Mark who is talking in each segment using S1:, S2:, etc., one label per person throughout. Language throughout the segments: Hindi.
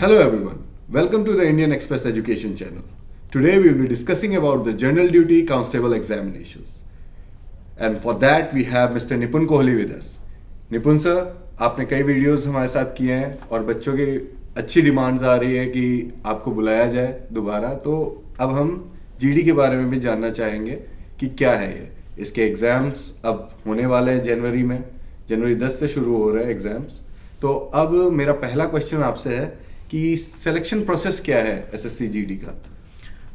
S1: Hello everyone, welcome to the Indian Express Education channel. Today we will be discussing about the General Duty Constable examinations. And for that we have Mr. Nipun Kohli with us. Nipun sir, आपने कई वीडियोस हमारे साथ किए हैं और बच्चों की अच्छी डिमांड्स आ रही है कि आपको बुलाया जाए दोबारा, तो अब हम जीडी के बारे में भी जानना चाहेंगे कि क्या है ये। इसके एग्ज़ाम्स अब होने वाले हैं जनवरी 10 से शुरू हो रहे हैं एग्ज़ाम्स। तो अब मेरा पहला क्वेश्चन आपसे है कि सिलेक्शन प्रोसेस क्या है एसएससी जीडी का।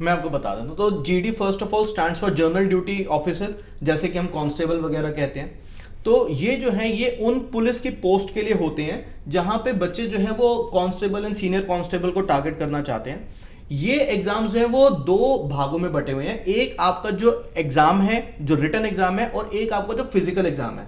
S2: मैं आपको बता दूं तो GD first of all stands for general duty officer, जैसे कि हम कांस्टेबल वगैरह कहते हैं। तो ये जो है ये उन पुलिस की पोस्ट के लिए होते हैं जहां पे बच्चे जो है वो कांस्टेबल एंड सीनियर कांस्टेबल को टारगेट करना चाहते हैं। ये एग्जाम्स जो है वो दो भागों में बटे हुए हैं। एक आपका जो एग्जाम है, जो रिटन एग्जाम है, और एक आपका जो फिजिकल एग्जाम है।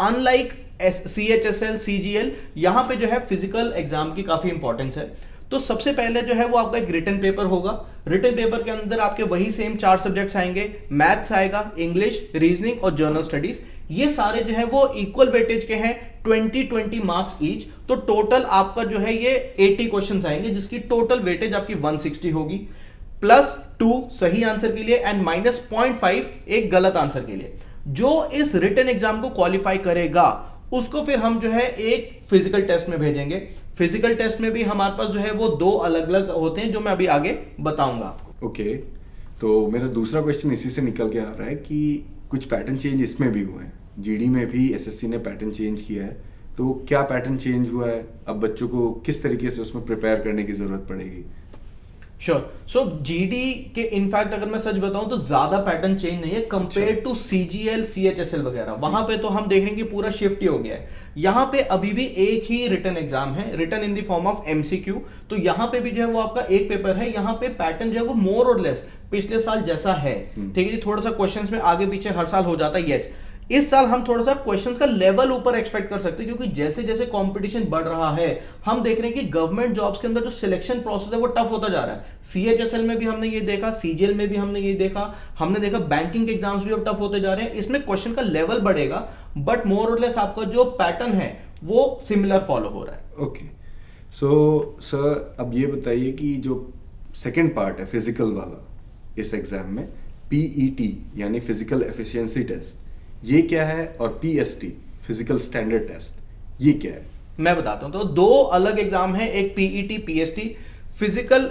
S2: अनलाइक CHSL, CGL, यहां पे जो है फिजिकल एग्जाम की काफी इंपॉर्टेंस है। तो सबसे पहले जो है वो आपका एक रिटन पेपर होगा। रिटन पेपर के अंदर आपके वही सेम 4 सब्जेक्ट्स आएंगे, मैथ्स आएगा, इंग्लिश, रीजनिंग और जनरल स्टडीज। ये सारे जो है वो इक्वल वेटेज के हैं, 20-20 मार्क्स ईच। तो टोटल आपका जो है ये 80 क्वेश्चंस आएंगे, जिसकी टोटल वेटेज आपकी 160 होगी, प्लस 2 सही आंसर के लिए एंड माइनस 0.5 एक गलत आंसर के लिए। जो इस रिटन एग्जाम को क्वालिफाई करेगा उसको फिर हम जो है एक फिजिकल टेस्ट में भेजेंगे। फिजिकल टेस्ट में भी हमारे पास जो है वो 2 अलग अलग होते हैं, जो मैं अभी आगे बताऊंगा आपको।
S1: ओके, तो मेरा दूसरा क्वेश्चन इसी से निकल के आ रहा है कि कुछ पैटर्न चेंज इसमें भी हुए हैं, जीडी में भी एसएससी ने पैटर्न चेंज किया है। तो क्या पैटर्न चेंज हुआ है, अब बच्चों को किस तरीके से उसमें प्रिपेयर करने की जरूरत पड़ेगी?
S2: श्योर। सो जीडी के इनफैक्ट अगर मैं सच बताऊं तो ज्यादा पैटर्न चेंज नहीं है कंपेयर टू CGL, CHSL वगैरह। वहां पे तो हम देख रहे हैं कि पूरा शिफ्ट ही हो गया है। यहां पे अभी भी एक ही रिटन एग्जाम है, written in the form of MCQ। तो यहां पे भी जो है वो आपका एक पेपर है। यहां पे पैटर्न जो है वो मोर और लेस पिछले साल जैसा है। ठीक है जी, थोड़ा सा क्वेश्चंस में आगे पीछे हर साल हो जाता है। यस, इस साल हम थोड़ा सा क्वेश्चंस का लेवल ऊपर एक्सपेक्ट कर सकते हैं, क्योंकि जैसे जैसे कंपटीशन बढ़ रहा है हम देख रहे हैं कि गवर्नमेंट जॉब्स के अंदर जो सिलेक्शन प्रोसेस है वो टफ होता जा रहा है। CHSL में भी हमने ये देखा, CGL में भी हमने ये देखा, हमने देखा बैंकिंग एग्जाम्स भी अब टफ होते जा रहे हैं। इसमें क्वेश्चन का लेवल बढ़ेगा, बट मोर और लेस आपका जो पैटर्न है वो सिमिलर फॉलो हो रहा है।
S1: ओके, सो सर अब ये बताइए कि जो सेकेंड पार्ट है फिजिकल वाला इस एग्जाम में, PET यानी फिजिकल एफिशिएंसी टेस्ट, ये क्या है? और PST फिजिकल स्टैंडर्ड टेस्ट, ये क्या है?
S2: मैं बताता हूं। तो 2 अलग एग्जाम है, एक PET, PST, physical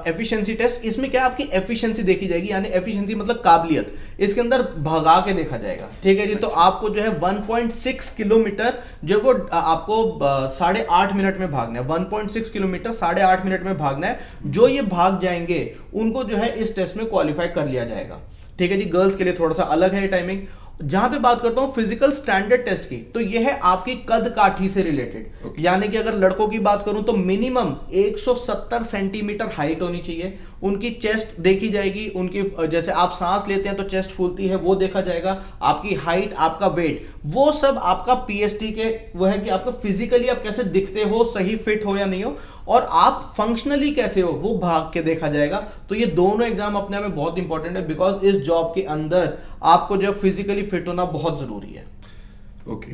S2: efficiency test. इसमें क्या आपकी एफिशिएंसी देखी जाएगी, यानी एफिशिएंसी मतलब काबिलियत। इसके अंदर भगा के देखा जाएगा। ठीक है जी। तो आपको जो है 1.6 किलोमीटर जो वो आपको 8.5 मिनट में भागना है। 1.6 किलोमीटर 8.5 मिनट में भागना है। जो ये भाग जाएंगे उनको जो है इस टेस्ट में क्वालिफाई कर लिया जाएगा। ठीक है जी। गर्ल्स के लिए थोड़ा सा अलग है टाइमिंग। जहां पे बात करता हूं फिजिकल स्टैंडर्ड टेस्ट की, तो यह है आपकी कद काठी से रिलेटेड। यानी कि अगर लड़कों की बात करूं तो मिनिमम 170 सेंटीमीटर हाइट होनी चाहिए। उनकी चेस्ट देखी जाएगी, उनकी जैसे आप सांस लेते हैं तो चेस्ट फूलती है वो देखा जाएगा, आपकी हाइट, आपका वेट, वो सब आपका PST के वो है कि आपको फिजिकली आप कैसे दिखते हो, सही फिट हो या नहीं हो, और आप फंक्शनली कैसे हो वो भाग के देखा जाएगा। तो ये दोनों एग्जाम अपने आप में बहुत इंपॉर्टेंट है, बिकॉज इस जॉब के अंदर आपको जो फिजिकली फिट होना बहुत जरूरी है।
S1: ओके,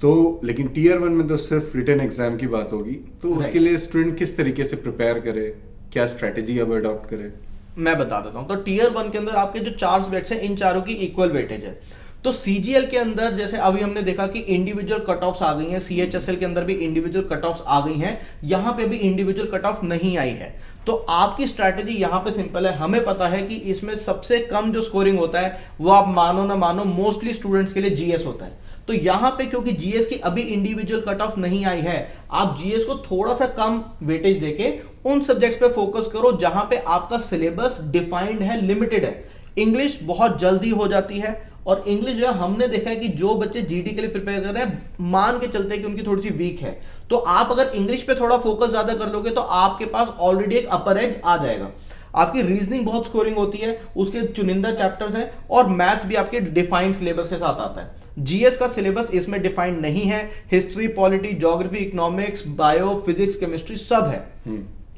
S1: तो लेकिन Tier 1 में तो सिर्फ रिटन एग्जाम की बात होगी, तो उसके लिए स्टूडेंट किस तरीके से प्रिपेयर करे, क्या स्ट्रेटेजी अब अडॉप्ट करे?
S2: मैं बता देता हूं। तो Tier 1 के अंदर आपके जो 4 सब्जेक्ट्स हैं, इन चारों की इक्वल वेटेज है। तो CGL के अंदर जैसे अभी हमने देखा कि इंडिविजुअल कट ऑफ्स आ गई हैं, CHSL के अंदर भी इंडिविजुअल कट ऑफ्स आ गई हैं, यहां पे भी इंडिविजुअल कट ऑफ नहीं आई है। तो आपकी स्ट्रैटेजी यहां पे सिंपल है। हमें पता है कि इसमें सबसे कम जो स्कोरिंग होता है वो आप मानो ना मानो मोस्टली स्टूडेंट्स के लिए GS होता है। तो यहां पे क्योंकि GS की अभी इंडिविजुअल कट ऑफ नहीं आई है, आप GS को थोड़ा सा कम वेटेज देके उन सब्जेक्ट्स पे फोकस करो जहां पे आपका सिलेबस डिफाइंड है, लिमिटेड है। इंग्लिश बहुत जल्दी हो जाती है, और इंग्लिश जो है हमने देखा है कि जो बच्चे जीडी के लिए प्रिपेयर कर रहे हैं मान के चलते हैं कि उनकी थोड़ी सी वीक है। तो आप अगर इंग्लिश पे थोड़ा फोकस ज्यादा कर लोगे तो आपके पास ऑलरेडी एक अपर एज आ जाएगा। आपकी रीजनिंग बहुत स्कोरिंग होती है, उसके चुनिंदा चैप्टर्स हैं, और मैथ्स भी आपके डिफाइंड सिलेबस के साथ आता है। GS का सिलेबस इसमें डिफाइंड नहीं है। History, polity, geography, economics, bio, physics, chemistry सब है।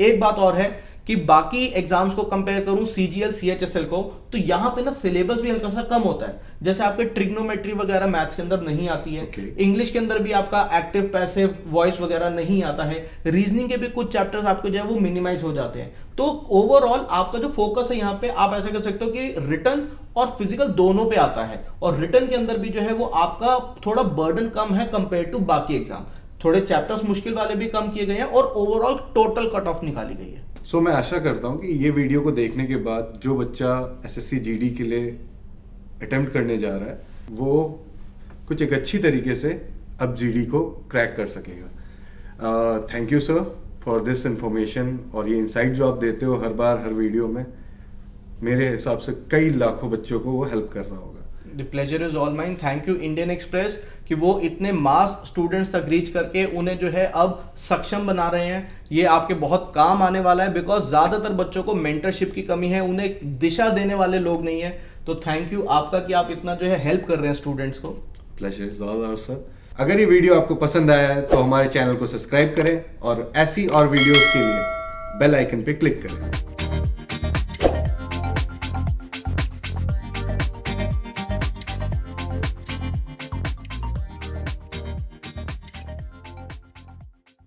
S2: एक बात और है कि बाकी एग्जाम्स को कंपेयर करूं सीजीएल सीएचएसएल को, तो यहाँ पे ना सिलेबस भी हल्का सा कम होता है। जैसे आपके ट्रिग्नोमेट्री वगैरह मैथ्स के अंदर नहीं आती है, इंग्लिश के अंदर भी आपका एक्टिव पैसिव वॉइस वगैरह नहीं आता है, रीजनिंग के भी कुछ चैप्टर्स आपको जो है वो मिनिमाइज हो जाते हैं। तो ओवरऑल आपका जो फोकस है यहाँ पे, आप ऐसा कर सकते हो कि रिटन और फिजिकल दोनों पे आता है, और रिटन के अंदर भी जो है वो आपका थोड़ा बर्डन कम है कंपेयर टू बाकी एग्जाम। थोड़े चैप्टर्स मुश्किल वाले भी कम किए गए हैं और ओवरऑल टोटल कट ऑफ निकाली गई है।
S1: सो मैं आशा करता हूँ कि ये वीडियो को देखने के बाद जो बच्चा एसएससी जीडी के लिए अटेम्प्ट करने जा रहा है वो कुछ एक अच्छी तरीके से अब जीडी को क्रैक कर सकेगा। Thank you sir for this information, और ये इंसाइट जो आप देते हो हर बार हर वीडियो में, मेरे हिसाब से कई लाखों बच्चों को वो हेल्प कर रहा होगा।
S2: The pleasure is all mine. Thank you Indian express कि वो इतने मास स्टूडेंट्स तक रीच करके उन्हें जो है अब सक्षम बना रहे हैं। ये आपके बहुत काम आने वाला है, बिकॉज ज्यादातर बच्चों को मेंटरशिप की कमी है, उन्हें दिशा देने वाले लोग नहीं है। तो थैंक यू आपका कि आप इतना जो है हेल्प कर रहे हैं स्टूडेंट्स को।
S1: Pleasure is all our sir. अगर ये वीडियो आपको पसंद आया है तो हमारे चैनल को सब्सक्राइब करें और ऐसी और वीडियोस के लिए बेल आइकन पे क्लिक करें।